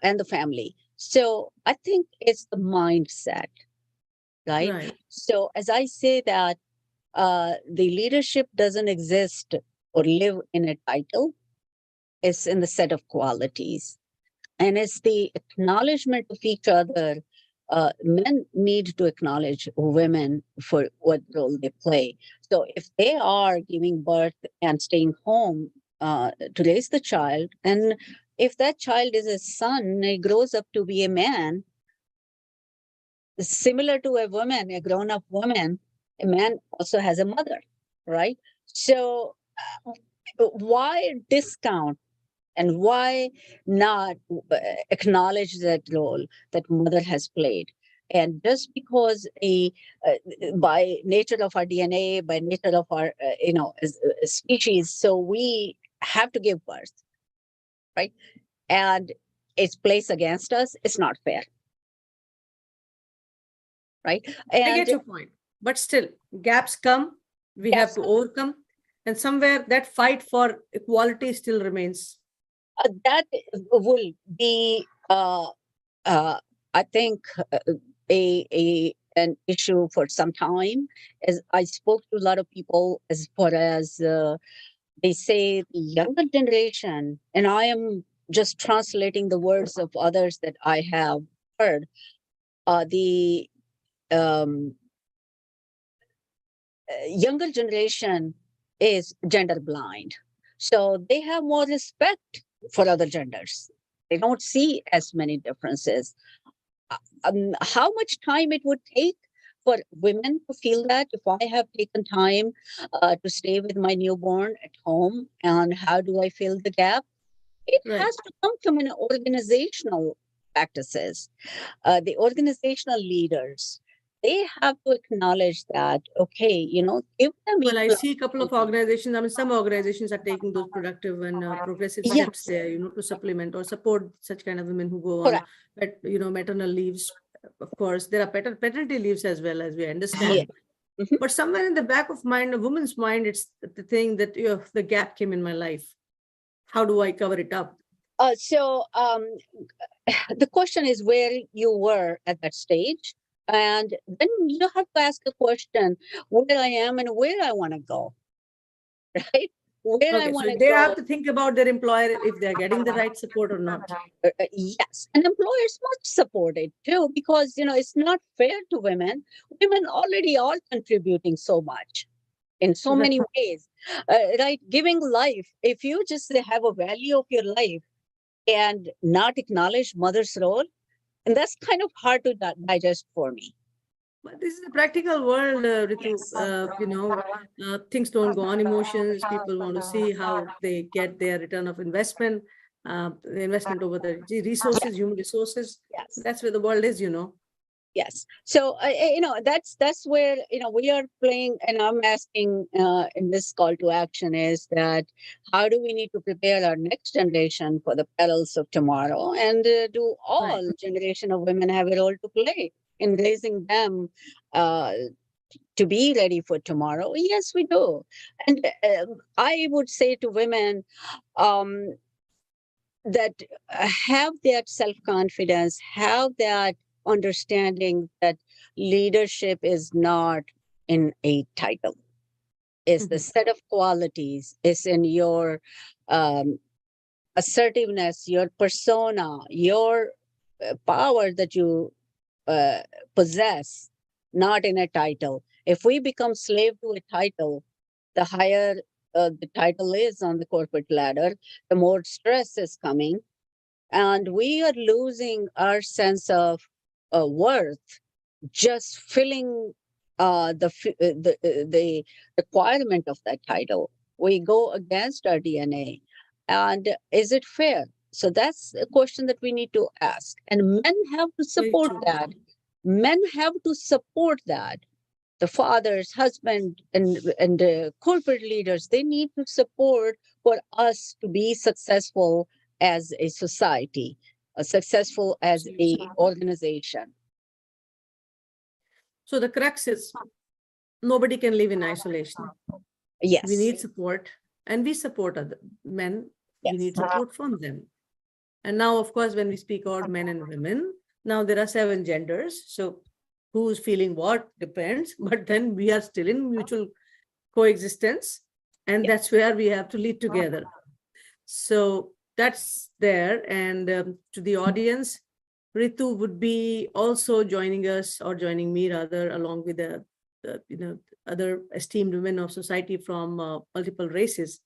and the family. So I think it's the mindset, right? Right. So as I say that, the leadership doesn't exist or live in a title, it's in the set of qualities, and it's the acknowledgement of each other. Men need to acknowledge women for what role they play. So if they are giving birth and staying home to raise the child, and if that child is a son, he grows up to be a man, similar to a woman, a grown-up woman, a man also has a mother, right? So why discount, and why not acknowledge that role that mother has played? And just because by nature of our DNA, by nature of our as a species, so we have to give birth, right? And it's placed against us, it's not fair, right? I And get your point, but still, gaps come, we have yes, to overcome, and somewhere that fight for equality still remains. That will be, I think, a an issue for some time. As I spoke to a lot of people, as far as they say, the younger generation, and I am just translating the words of others that I have heard. The um, younger generation is gender blind. So they have more respect for other genders. They don't see as many differences. How much time it would take for women to feel that if I have taken time to stay with my newborn at home, and how do I fill the gap? It Right. has to come from an organizational practices. The organizational leaders, they have to acknowledge that, okay, give them Well, I equal see a couple of opportunity. organizations. I mean, some organizations are taking those productive and progressive steps Yes, there, to supplement or support such kind of women who go on, correct. maternal leaves. Of course, there are paternity leaves as well, as we Yeah. understand. Mhm. But somewhere in the back of mind, a woman's mind, it's the thing that the gap came in my life. How do I cover it up? So the question is where you were at that stage. And then you have to ask a question, where I am and where I want to go, right? Where I Okay, want so to they have go. to think about their employer if they're getting the right support or not. Yes, and employers must support it too, because it's not fair to women. Women already are contributing so much in so Right. many ways, right? Giving life. If you just have a value of your life and not acknowledge mother's role, and that's kind of hard to digest for me. But this is a practical world, Ritu. Yes. Things don't go on emotions. People want to see how they get their return of investment, the investment over the resources, human resources. Yes. That's where the world is. Yes. So, that's where we are playing, and I'm asking in this call to action is that how do we need to prepare our next generation for the perils of tomorrow, and do Right. all generation of women have a role to play in raising them uh, to be ready for tomorrow? Yes, we do. And I would say to women, um, that have that self confidence, have that understanding that leadership is not in a title, is the Mhm. set of qualities, is in your um, assertiveness, your persona, your power that you uh, possess, not in a title. If we become slave to a title, the higher the title is on the corporate ladder, the more stress is coming, and we are losing our sense of worth just filling the requirement of that title. We go against our DNA, and is it fair? So that's a question that we need to ask, and men have to Very support true. that. Men have to support that. The fathers, husband, and corporate leaders, they need to support for us to be successful as a society, successful as a Absolutely. organization. So the crux is nobody can live in isolation. We Yes, need support, and we support other men. We yes, need support from them. And now, of course, when we speak about men and women, now there are 7 genders. So who's feeling what depends, but then we are still in mutual coexistence. And yes. that's where we have to lead together. So that's there. And to the audience, Ritu would be also joining us, or joining me rather, along with the other esteemed women of society from multiple races,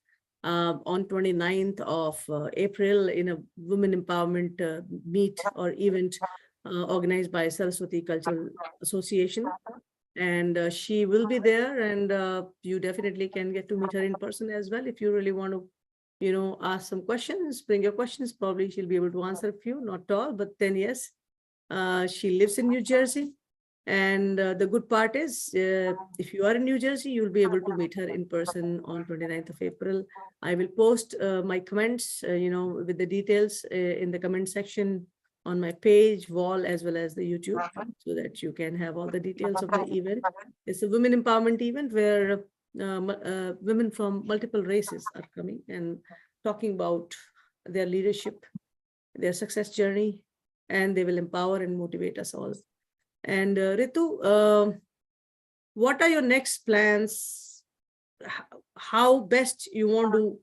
on 29th of April in a women empowerment meet or event organized by Saraswati Cultural Association. And she will be there, and you definitely can get to meet her in person as well if you really want to ask some questions. Bring your questions. Probably she'll be able to answer a few, not all, but then yes, she lives in New Jersey. And the good part is, if you are in New Jersey, you'll be able to meet her in person on 29th of April. I will post my comments, with the details in the comment section on my page, wall, as well as the YouTube, so that you can have all the details of the event. It's a women empowerment event where women from multiple races are coming and talking about their leadership, their success journey, and they will empower and motivate us all. And Ritu, what are your next plans? How best you want to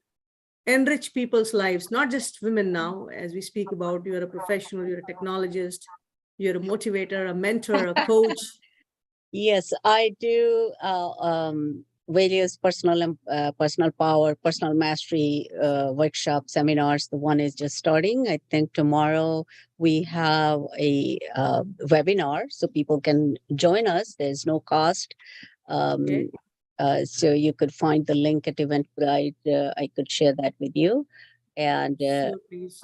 enrich people's lives, not just women now, as we speak about, you're a professional, you're a technologist, you're a motivator, a mentor, a coach. Yes, I do various personal power, personal mastery workshops, seminars. The one is just starting. I think tomorrow we have a webinar, so people can join us. There's no cost. Okay. So you could find the link at Eventbrite. I could share that with you. And So please.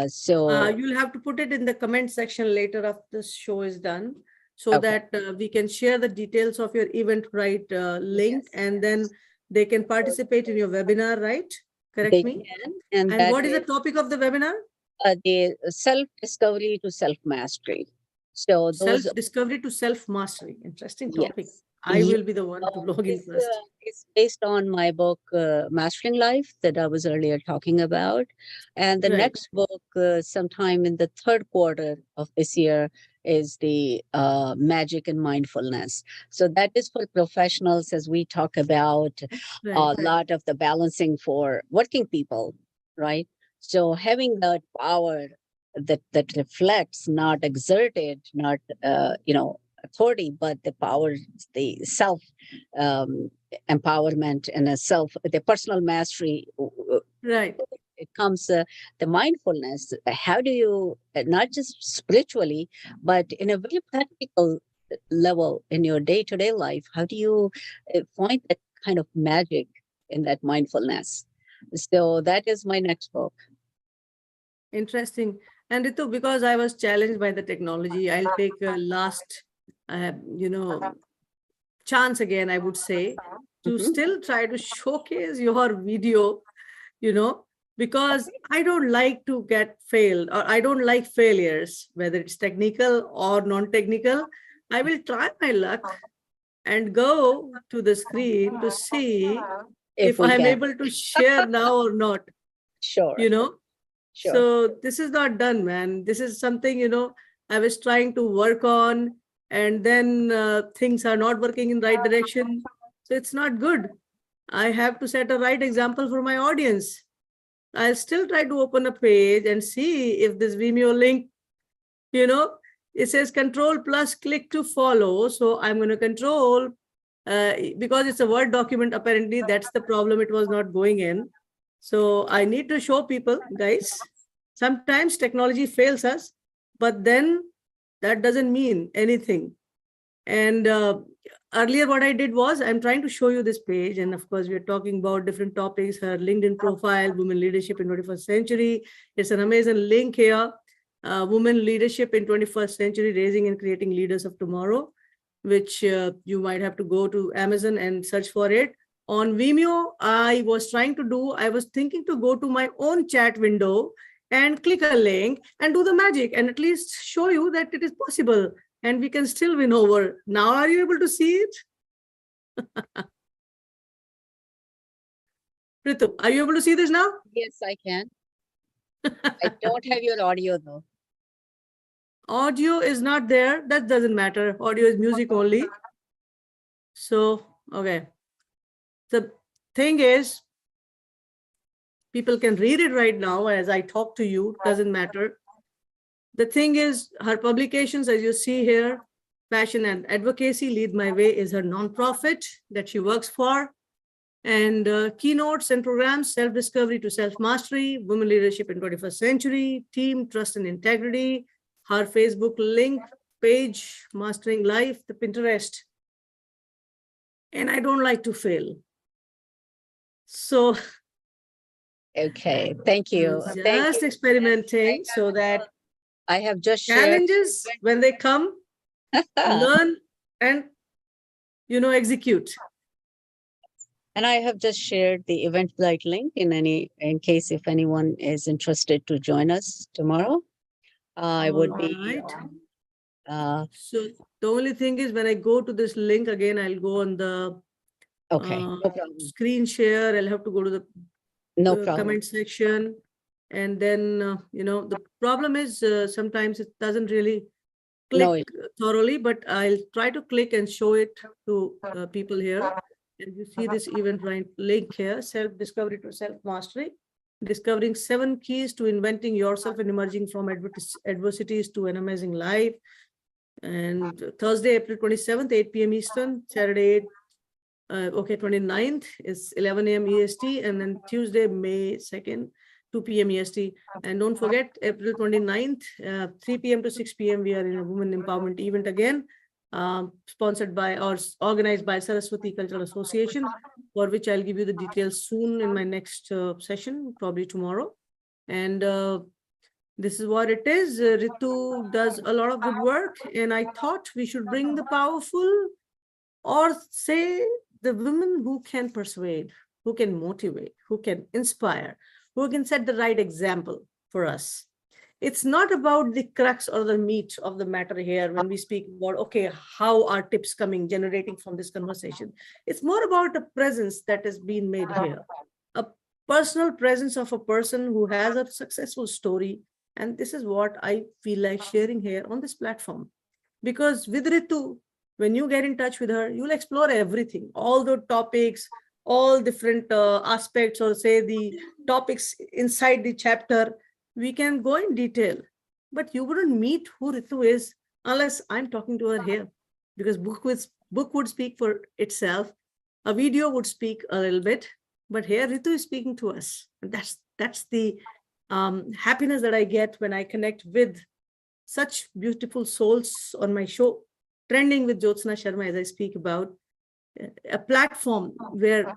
so You'll have to put it in the comment section later after this show is done, so Okay. that we can share the details of your Eventbrite link, Yes. and then they can participate in your webinar, right? Correct They me. can, and And that what is the topic of the webinar? the self-discovery to self-mastery. So those, Self-discovery to self-mastery. Interesting topic. yes, I will be the one to log in this first. is based on my book, Mastering Life, that I was earlier talking about. And the Right. next book, sometime in the third quarter of this year, is the Magic and Mindfulness. So that is for professionals, as we talk about Right. a lot of the balancing for working people, right? So having that power that reflects, not exerted, not authority, but the power, the self empowerment, and the personal mastery. Right. It comes the mindfulness. How do you not just spiritually, but in a very practical level in your day-to-day life? How do you find that kind of magic in that mindfulness? So that is my next book. Interesting. And Ritu, because I was challenged by the technology, I'll take a last, chance again, I would say, to still try to showcase your video, because I don't like to get failed, or I don't like failures, whether it's technical or non-technical. I will try my luck and go to the screen to see If if we I'm can. able to share now or not, Sure. Sure. Sure. So this is not done, man. This is something, I was trying to work on, and then things are not working in right direction. So it's not good. I have to set a right example for my audience. I'll still try to open a page and see if this Vimeo link, it says control plus click to follow. So I'm going to control, because it's a Word document, apparently that's the problem. It was not going in. So I need to show people, guys, sometimes technology fails us, but then that doesn't mean anything. And earlier what I did was, I'm trying to show you this page. And of course, we're talking about different topics, her LinkedIn profile, women leadership in 21st century. It's an amazing link here. Women leadership in 21st century, raising and creating leaders of tomorrow, which you might have to go to Amazon and search for it. On Vimeo, I was thinking to go to my own chat window and click a link and do the magic and at least show you that it is possible and we can still win over. Now, are you able to see it? Ritu, are you able to see this now? Yes, I can. I don't have your audio though. Audio is not there. That doesn't matter. Audio is music only. So, okay. The thing is, people can read it right now as I talk to you. Doesn't matter. The thing is, her publications, as you see here, Passion and Advocacy, Lead My Way is her nonprofit that she works for. And keynotes and programs, Self-Discovery to Self-Mastery, Women Leadership in 21st Century, Team, Trust and Integrity, her Facebook link page, Mastering Life, the Pinterest. And I don't like to fail. So Okay, thank you. just experimenting so that I have just shared. challenges, when they come, learn and, execute. And I have just shared the Eventbrite link in case if anyone is interested to join us tomorrow. I would be. Right. So the only thing is, when I go to this link again, I'll go on the Okay, no problem. screen share. I'll have to go to No the problem. comment section. And then, the problem is sometimes it doesn't really No, click thoroughly, but I'll try to click and show it to people here. And you see this event right link here, self-discovery to self-mastery, discovering 7 keys to inventing yourself and emerging from adversities to an amazing life. And Thursday, April 27th, 8 p.m. Eastern, Saturday, 29th is 11 a.m. EST, and then Tuesday, May 2nd, 2 p.m. EST. And don't forget, April 29th, 3 p.m. to 6 p.m., we are in a women empowerment event again, sponsored by or organized by Saraswati Cultural Association, for which I'll give you the details soon in my next session, probably tomorrow. And this is what it is. Ritu does a lot of good work, and I thought we should bring the powerful, or say the women who can persuade, who can motivate, who can inspire, who can set the right example for us. It's not about the crux or the meat of the matter here when we speak about, okay, how are tips coming, generating from this conversation. It's more about the presence that has been made here, a personal presence of a person who has a successful story. And this is what I feel like sharing here on this platform. Because with Ritu, when you get in touch with her, you'll explore everything, all the topics, all different aspects, or say the topics inside the chapter. We can go in detail, but you wouldn't meet who Ritu is unless I'm talking to her here, because book would speak for itself. A video would speak a little bit, but here Ritu is speaking to us. And that's the happiness that I get when I connect with such beautiful souls on my show, Trending with Jyotsna Sharma, as I speak about, a platform where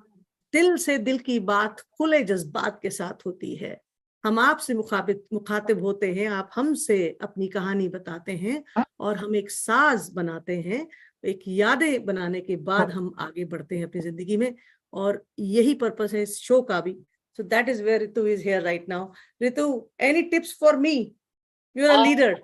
दिल से दिल की बात खुले जज्बात के साथ होती है. हम आपसे मुखातिब होते हैं, आप हमसे अपनी कहानी बताते हैं, और हम एक साज बनाते हैं, एक यादें बनाने के बाद हम आगे बढ़ते हैं अपनी जिंदगी में. और यही पर्पस है इस शो का भी. So that is where Ritu is here right now. Ritu, any tips for me? You're a leader.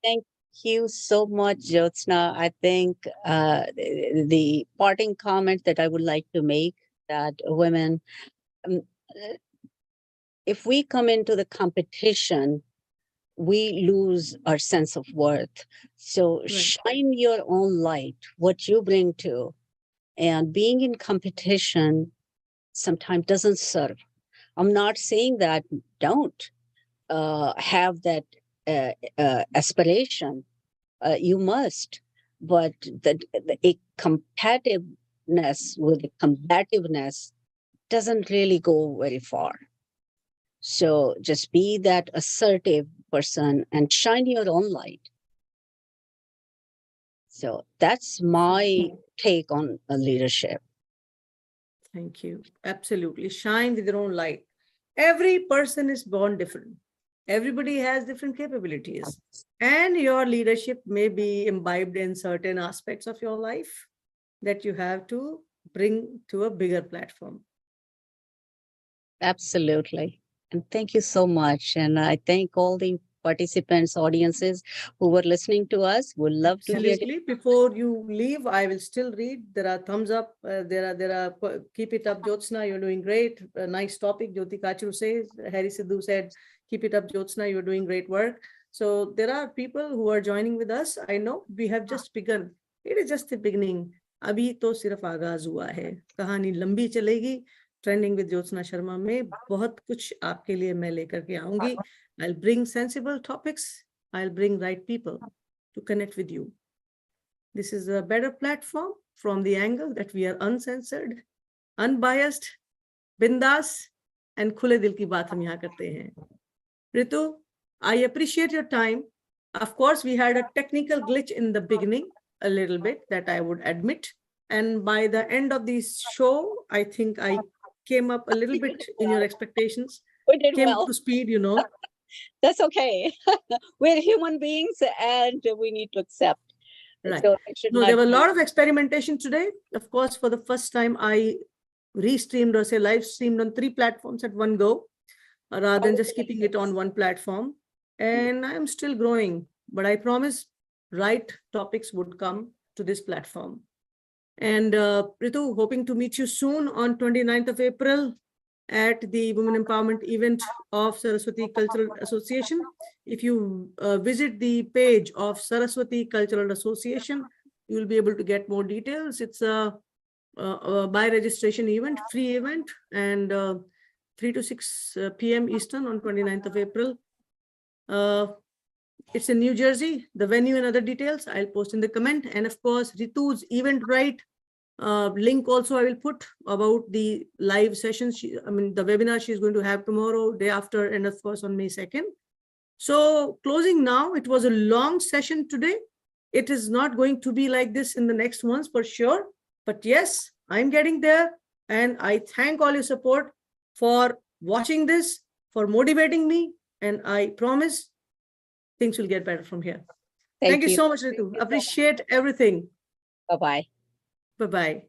Thank you so much, Jyotsna. I think the parting comment that I would like to make, that women, um, if we come into the competition, we lose our sense of worth. So Right. shine your own light, what you bring to, and being in competition sometimes doesn't serve. I'm not saying that don't have that aspiration. You must, but a competitiveness with a combativeness doesn't really go very far. So just be that assertive person and shine your own light. So that's my take on leadership. Thank you. Absolutely. Shine with your own light. Every person is born different. Everybody has different capabilities. And your leadership may be imbibed in certain aspects of your life that you have to bring to a bigger platform. Absolutely. And thank you so much. And I thank all the participants, audiences who were listening to us. Would love to hear. Absolutely. Before you leave, I will still read. There are thumbs up. There are keep it up, Jyotsna. You're doing great. Nice topic. Jyoti Kachru says. Harry Sidhu said, keep it up, Jyotsna. You're doing great work. So there are people who are joining with us. I know we have just begun. It is just the beginning. अभी तो सिर्फ आगाज हुआ है. कहानी लंबी चलेगी. Trending with Jyotsna Sharma में बहुत कुछ आपके लिए मैं लेकर के आऊंगी. I'll bring sensible topics. I'll bring right people to connect with you. This is a better platform from the angle that we are uncensored, unbiased, bindas, and khule dil ki baat hum yahan karte hain. Ritu, I appreciate your time. Of course, we had a technical glitch in the beginning, a little bit, that I would admit. And by the end of this show, I think I came up a little bit in your expectations. We did Came well. to speed, you know. That's okay. We're human beings and we need to accept. Right. So it should No, not there were a be- lot of experimentation today. Of course, for the first time, I restreamed, or say live streamed on 3 platforms at one go, rather than just keeping it on one platform. And I'm still growing, but I promise right topics would come to this platform. And Ritu, hoping to meet you soon on 29th of April. at the Women Empowerment event of Saraswati Cultural Association. If you visit the page of Saraswati Cultural Association, you will be able to get more details. It's a by registration event, free event, and 3 to 6 p.m. Eastern on 29th of April. It's in New Jersey. The venue and other details I'll post in the comment. And of course, Ritu's Eventbrite link also I will put about the live sessions. The webinar she's going to have tomorrow, day after, and of course on May 2nd. So closing now, it was a long session today. It is not going to be like this in the next ones for sure. But yes, I'm getting there. And I thank all your support for watching this, for motivating me. And I promise things will get better from here. Thank you so much, Ritu. Appreciate everything. Bye-bye. Bye-bye.